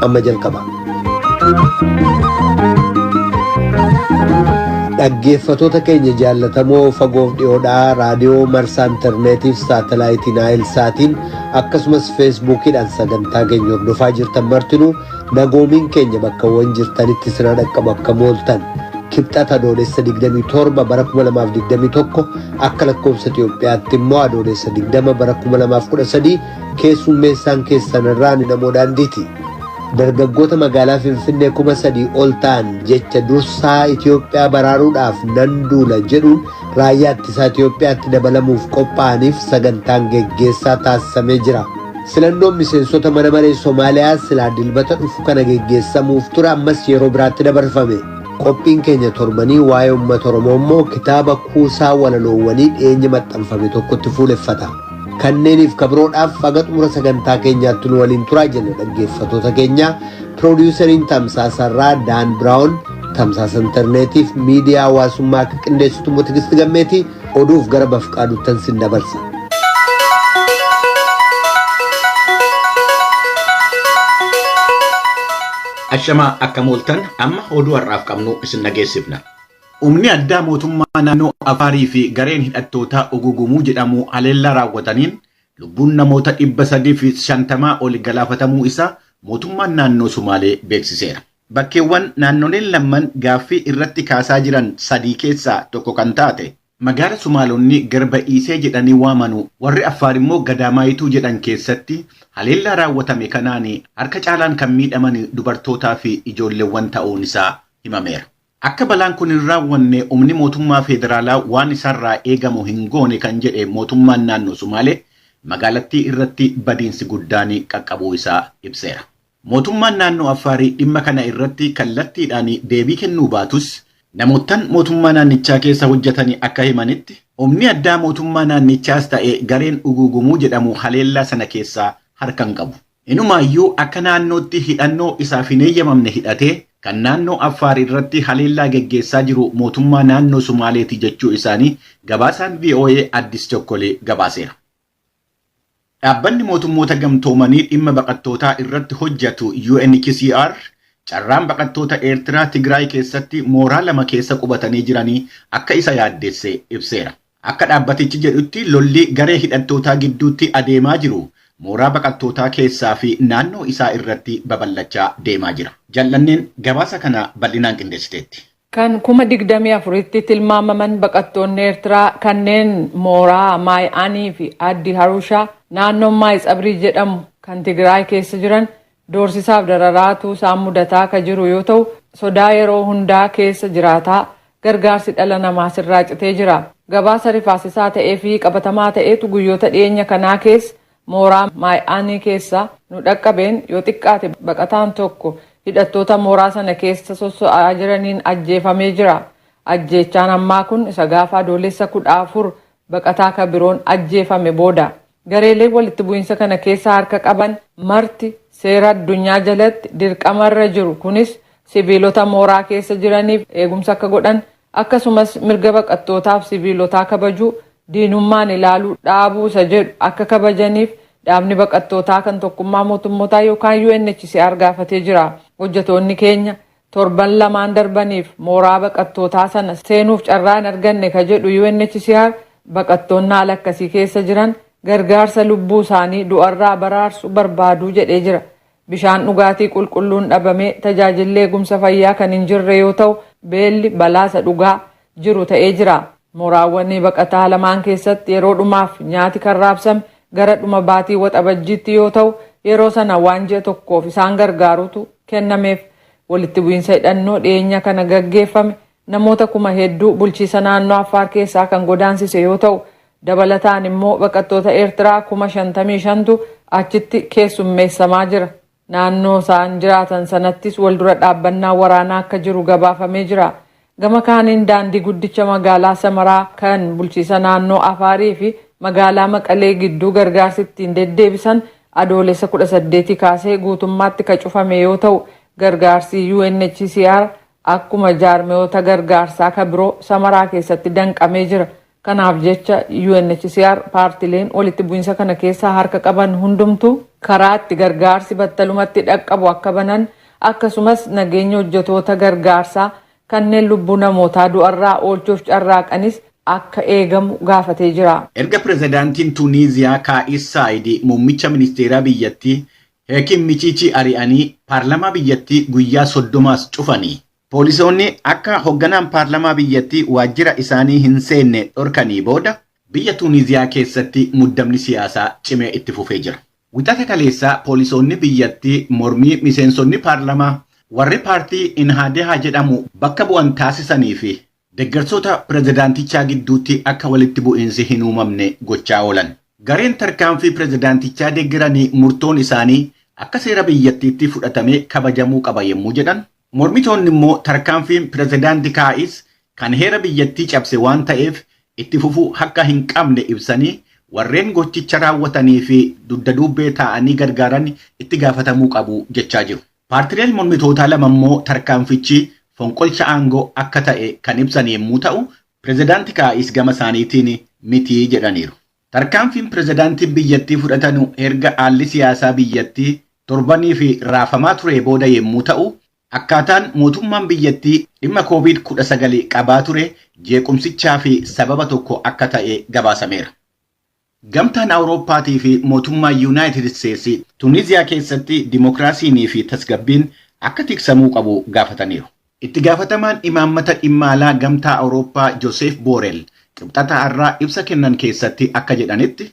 amma jalqaba. Dhaggeeffattoota keenya jaallatamoo fagoof dhiyoodhaa raadiyoo marsaa intarneetiif saatalaayitii Naayilsaatiin akkasumas feesbuukiidhaan sagantaa keenya hordofaa jirtan martinuu nagoomiin keenya bakkawwan jirtanitti sirna dhaqqabu akka mooltan kibxata adoolessa 27 bara 2021 akka lakkoofsa Itoophiyaatti immoo adoolessa 20 bara 2013 keessummeessaan keessanirraa ni namoo daandiiti. Dargaggoota magaalaa Finfinnee 3,000 ol ta'an jecha dursaa Itoophiyaa baraaruudhaaf nan duula jedhuun raayyaa ittisaa Itoophiyaatti dabalamuuf qophaa'aniif sagantaan geggeessaa taasisamee jira. Filannoon miseensota mana maree Somaaliyaa silaa dilbata dhufu kana geggeessamuuf ture ammas yeroo biraatti dabarfame. Qophiin keenya torbanii waa'ee uummata Oromoo immoo kitaaba kuusaa walaloowwanii dhiyeenya maxxanfame tokkotti fuuleffata. Kanneeniif kabroodhaaf haga xumura sagantaa keenyaatti nu waliin turaa jenna dhaggeeffattoota keenya. Piroodyuseriin Tamsaasarraa Daan Biraawun, Tamsaasa intarneetiif miidiyaa hawaasummaa akka qindeessitu immoo Tigisti Gammeetii oduuf gara Bafqaaduuttan sin dabarsa. Ashamaa akka mooltan amma oduu har'aaf qabnu isin dhageessifna. Humni addaa mootummaa naannoo Afaarii fi gareen hidhattootaa Ugugumuu jedhamu haleellaa raawwataniin lubbuun namoota 350 ol galaafatamuu isaa mootummaan naannoo Sumaalee beeksiseera. Bakkeewwan naannoleen lamman gaaffii irratti kaasaa jiran sadii keessaa tokko kan taate magaala Sumaalonni Garba Iisee jedhanii waamanu warri Affaar immoo Gadaamaayituu jedhan keessatti haleellaa raawwatame kanaan harka caalaan kan miidhaman dubartootaa fi ijoolleewwan ta'uun isaa himameera. Akka balaan kun hin raawwanne humni mootummaa federaalaa waan isarraa eegamu hin goone kan jedhe mootummaan naannoo Sumaalee magaalattii irratti badiinsi guddaan qaqqabuu isaa ibseera. Mootummaan naannoo Affaarii dhimma kana irratti kallattiidhaan deebii kennuu baatus namoottan mootummaa naannichaa keessa hojjetanii akka himanitti humni addaa mootummaa naannichaas ta'e gareen Ugugumuu jedhamu haleellaa sana keessaa harka hin qabu. Inumaayyuu akka naannootti hidhannoo isaaf hin eeyyamamne hidhatee kan naannoo Affaar irratti haleellaa geggeessaa jiru mootummaa naannoo Sumaaleeti jechuu isaanii gabaasaan VOA Addis Chokkolee gabaaseera. Dhaabbanni mootummoota gamtoomanii dhimma baqattootaa irratti hojjetu UNHCR carraan baqattoota Eertiraa Tigraay keessatti mooraa 2 keessa qubatanii jiranii akka isa yaaddeesse ibseera. Akka dhaabbatichi jedhutti lolli garee hidhattootaa gidduutti adeemaa jiru mooraa baqattootaa keessaa fi naannoo isaa irratti babal'achaa deemaa jira. Jallanneen gabaasa kana bal'inaan qindeessiteetti. Kan 24,000tti tilmaamaman baqattoonni Eertiraa kanneen mooraa Maayi'aanii fi Addi Harushaa naannoo Maayitsabrii jedhamu kan Tigraay keessa jiran doorsisaaf dararaatu isaan mudataa akka jiru yoo ta'u sodaa yeroo hundaa keessa jiraataa gargaarsi dhala namaa sirraa citee jira. Gabaasa rifaasisaa ta'ee fi qabatamaa ta'etu guyyoota dhiyeenya kanaa keessa mooraa Maayi'aanii keessa nu dhaqqabeen yoo xiqqaate baqataan tokko hidhattoota mooraa sana keessa sosso'aa jiraniin ajjeefamee jira. Ajjeechaan ammaa kun isa gaafa adoolessa 14 baqataa kan biroon ajjeefame booda. Gareeleen walitti bu'iinsa kana keessa harka qaban marti seera addunyaa jalatti dirqamarra jiru. Kunis sibiilota mooraa keessa jiraniif eegumsa akka godhan akkasumas mirga baqattootaaf sibiilotaa kabajuu diinummaan ilaaluu dhaabuu isa jedhu akka kabajaniif dhaabni baqattootaa kan tokkummaa mootummootaa yookaan UNHCR gaafatee jira. Hojjetoonni keenya torban lamaan darbaniif mooraa baqattootaa sana seenuuf carraa hin arganne ka jedhu UNHCR baqattoonni haala akkasii keessa jiran gargaarsa lubbuu isaanii du'arraa baraarsu barbaaduu jedhee jira. Bishaan dhugaatii qulqulluun dhabamee tajaajilli eegumsa fayyaa kan hin jirre yoo ta'u beelli balaasa dhugaa jiru ta'ee jira. Mooraawwan baqataa lamaan keessatti yeroo dhumaaf nyaati kan raabsame gara dhuma baatii waxabajjiitti yoo ta'u yeroo sana waan ji'a tokkoof isaan gargaarutu kennameef. Walitti bu'iinsa hidhannoo dhiyeenya kana gaggeeffame namoota 1,000 bulchiisa naannoo Affaar keessaa kan godaansise yoo ta'u dabalataan immoo baqattoota Eertiraa 55,000tu achitti keessummeessamaa jira. Naannoo isaan jiraatan sanattis waldura dhaabbannaa waraanaa akka jiru gabaafamee jira. Gama kaaniin daandii guddicha magaalaa Samaraa kan bulchiisa naannoo Afaarii fi magaalaa Maqalee gidduu gargaarsi ittiin deddeebisan adoolessa 18 kaasee guutummaatti ka cufame yoo ta'u gargaarsi UNHCR akkuma jaarmiyoota gargaarsaa ka biroo Samaraa keessatti danqamee jira. Kanaaf jecha UNHCR paartileen walitti bu'iinsa kana keessaa harka qaban hundumtu karaatti gargaarsi battalumatti dhaqqabu akka banan akkasumas nageenya hojjetoota gargaarsaa kanneen lubbuu namootaa du'arraa oolchuuf carraaqanis akka eegamu gaafatee jira. Erga pirezidaantiin Tuuniiziyaa Kaa'is Saayid muummicha ministeeraa biyyattii Heekim Michichi ari'anii paarlamaa biyyattii guyyaa 30 cufanii. Poolisoonni akka hoogganaan paarlamaa biyyattii waajjira isaanii hin seenne dhorkanii booda biyya Tuuniiziyaa keessatti muddamni siyaasaa cimee itti fufee jira. Wixata kaleessaa poolisoonni biyyattii mormii miseensonni paarlamaa warri paartii Inhaadehaa jedhamu bakka bu'an taasisanii fi deeggartoota pirezidaantichaa gidduutti akka walitti bu'iinsi hin uumamne gochaa oolan. Gareen tarkaanfii pirezidaantichaa deeggaranii murtoon isaanii akka seera biyyattiitti fudhatamee kabajamuu qaba yommuu jedhan, mormitoonni immoo tarkaanfiin pirezidaantii Kaa'is kan heera biyyattii cabse waan ta'eef itti fufuu akka hin qabne ibsanii warreen gochicha raawwatanii fi dugda duubee taa'anii gargaaran itti gaafatamuu qabu jechaa jiru. Paartileen mormitootaa lama immoo tarkaanfichi fonqolcha aangoo akka ta'e kan ibsan yommuu ta'u, pirezidaantii Kaa'is gama isaaniitiin miti jedhaniiru. Tarkaanfiin pirezidaantiin biyyattii fudhatanu erga haalli siyaasaa biyyattii torbanii fi raafamaa ture booda yommuu ta'u, akkaataan mootummaan biyyattii dhimma COVID-19 qabaa ture jeequmsichaa fi sababa tokko akka ta'e gabaasameera. Gamtaan Awurooppaatii fi mootummaa Yuunaayitid Isteetsi Tuuniiziyaa keessatti dimokiraasiinii fi tasgabbiin akka tiksamuu qabu gaafataniiru. Itti gaafatamaan imaammata dhimma alaa gamtaa Awurooppaa Joosef Boorel qibxata har'aa ibsa kennan keessatti akka jedhanitti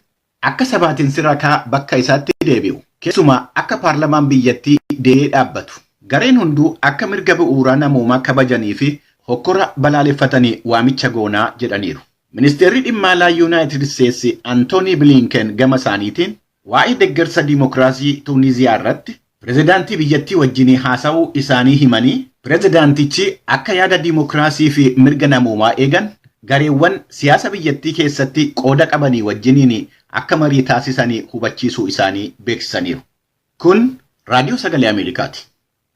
akka sabaatiin sirakaa bakka isaatti deebi'u. Keessumaa akka paarlamaan biyyattii dee'ee dhaabbatu. Gareen hunduu akka mirga bu'uuraa namoomaa kabajanii fi hokkora balaaleffatanii waamicha goonaa jedhaniiru. Ministeerri dhimma alaa Yuunaayitid Isteetsi Antoonii Bilinken gama isaaniitiin waa'ee deeggarsa dimokiraasii Tuuniiziyaa irratti pirezidaantii biyyattii wajjin haasa'uu isaanii himanii pirezidaantichi akka yaada dimokiraasii fi mirga namoomaa eegan gareewwan siyaasa biyyattii keessatti qooda qabanii wajjiniin akka marii taasisanii hubachiisuu isaanii beeksisaniiru. Kun raadiyoo sagalee Ameerikaati.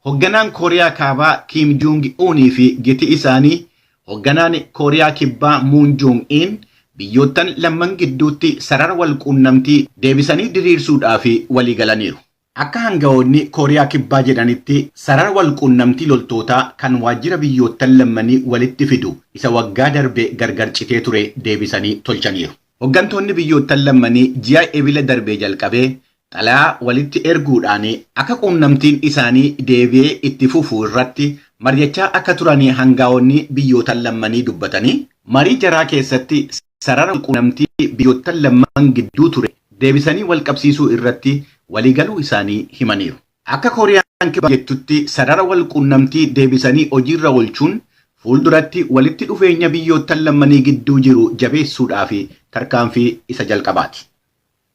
Hoogganaan Kooriyaa Kaabaa Kim Jong-un fi giti isaanii hoogganaan Kooriyaa Kibbaa Moon Jae-in biyyoottan lamman gidduutti sarara walquunnamtii deebisanii diriirsuudhaaf walii galaniiru. Akka hangawoonni Kooriyaa Kibbaa jedhanitti sarara walquunnamtii loltootaa kan waajjira biyyoottan lammanii walitti fidu isa waggaa darbe gargar citee ture deebisanii tolchaniiru. Hooggantoonni biyyoottan lammanii ji'a ebila darbee jalqabee xalayaa walitti erguudhaan akka quunnamtiin isaanii deebi'ee itti fufuu irratti mari'achaa akka turanii hangawoonni biyyootan lammanii dubbatanii marii jaraa keessatti sarara quunnamtii biyyootan lamman gidduu ture deebisanii wal qabsiisuu irratti waliigaluu isaanii himaniiru. Akka Kooriyaan Kibbaa jettutti sarara wal quunnamtii deebisanii hojiirra oolchuun fuulduratti walitti dhufeenya biyyootan lammanii gidduu jiru jabeessuudhaaf tarkaanfii isa jalqabaati.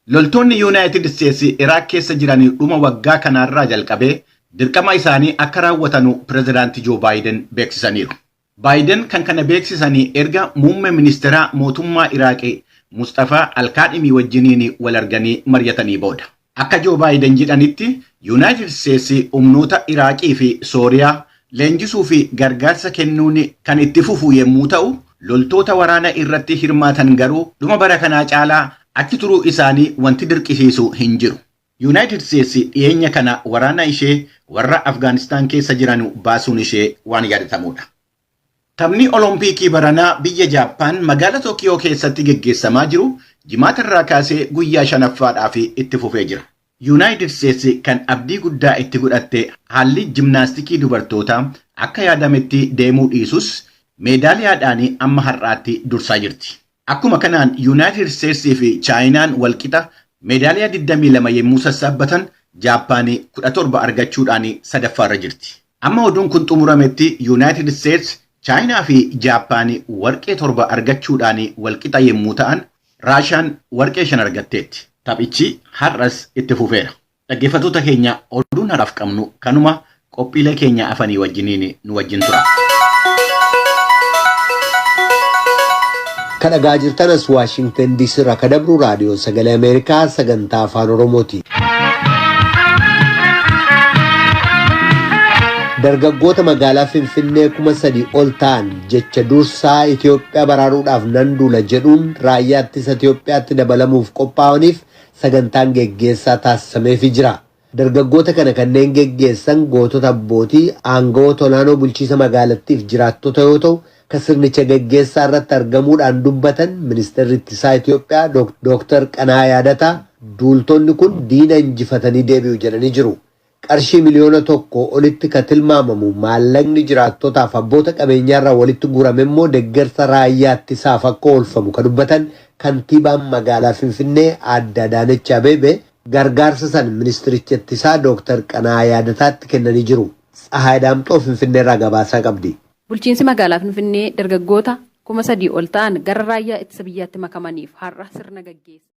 Loltoonni Yuunaayitid Isteetsi Iraaq keessa jiran dhuma waggaa kanaarraa jalqabee dirqama isaanii akka raawwatanu pirezidaantii Joo Baayiden beeksisaniiru. Baayiden kan kana beeksisanii erga muummee ministeeraa mootummaa Iraaqii Mustafaa Alkaadhimii wajjiniin wal arganii mari'atanii booda. Akka Joo Baayiden jedhanitti Yuunaayitid Isteetsi humnoota Iraaqii fi Sooriyaa leenjisuu fi gargaarsa kennuun kan itti fufu yommuu ta'u, loltoota waraana irratti hirmaatan garuu dhuma bara kanaa caalaa achi turuu isaanii wanti dirqisiisu hin jiru. Yuunaayitid Isteetsi dhiyeenya kana waraana ishee warra Afgaanistaan keessa jiran baasuun ishee waan yaadatamudha. Taphni Oloompiikii baranaa biyya Jaappaan magaalaa Tookiyoo keessatti geggeessamaa jiru jimaata irraa kaasee guyyaa 5ffaadhaaf itti fufee jira. Yuunaayitid Isteetsi kan abdii guddaa itti godhatte haalli jimnaastikii dubartootaa akka yaadametti deemuu dhiisus meedaaliyaadhaan amma har'aatti dursaa jirti. Akkuma kanaan Yuunaayitid Isteetsii fi Chaayinaan walqixa meedaaliyaa 22 yommuu sassaabbatan Jaappaan 17 argachuudhaan sadaffaarra jirti. Amma oduun kun xumurametti Yuunaayitid Isteets, Chaayinaa fi Jaappaan warqee 7 argachuudhaan walqixa yommuu ta'an Raashiyaan warqee 5 argatteetti. Taphichi har'as itti fufeera. Dhaggeeffattoota keenya oduun har'aaf qabnu kanuma qophiilee keenya afanii wajjiniin nu wajjin tura. Kan dhagaa jirtanas Waashingtan DC irraa kan dabru raadiyoo sagalee Ameerikaa sagantaa afaan Oromooti. Dargaggoota magaalaa Finfinnee 3,000 ol ta'an jecha dursaa Itoophiyaa baraaruudhaaf nan duula jedhuun raayyaa ittisa Itoophiyaatti dabalamuuf qophaa'aniif sagantaan geggeessaa taasisameefii jira. Dargaggoota kana kanneen geggeessan gootota abbootii aangawoota olaanoo bulchiisa magaalattiif jiraattota yoo ta'u, kan sirnicha geggeessaa irratti argamuudhaan dubbatan ministeerri ittisaa Itoophiyaa Dooktar Qanaa Yaadataa duultonni kun diina injifatanii deebi'u jedhanii jiru. Qarshii miliyoona 1 olitti kan tilmaamamu maallaqni jiraattotaaf abboota qabeenyaarraa walitti guurame immoo deeggarsa raayyaa ittisaaf akka oolfamu kan dubbatan kantiibaan magaalaa Finfinnee Aadde Adaanech Abeebee gargaarsa san ministericha ittisaa Dooktar Qanaa Yaadataatti kennanii jiru. Tsahaay Daamxoo Finfinneerraa gabaasaa qabdi. Bulchiinsi magaalaa Finfinnee dargaggoota 3,000 ol ta'an gara raayyaa ittisa biyyaatti makamaniif har'a sirna gaggeessa.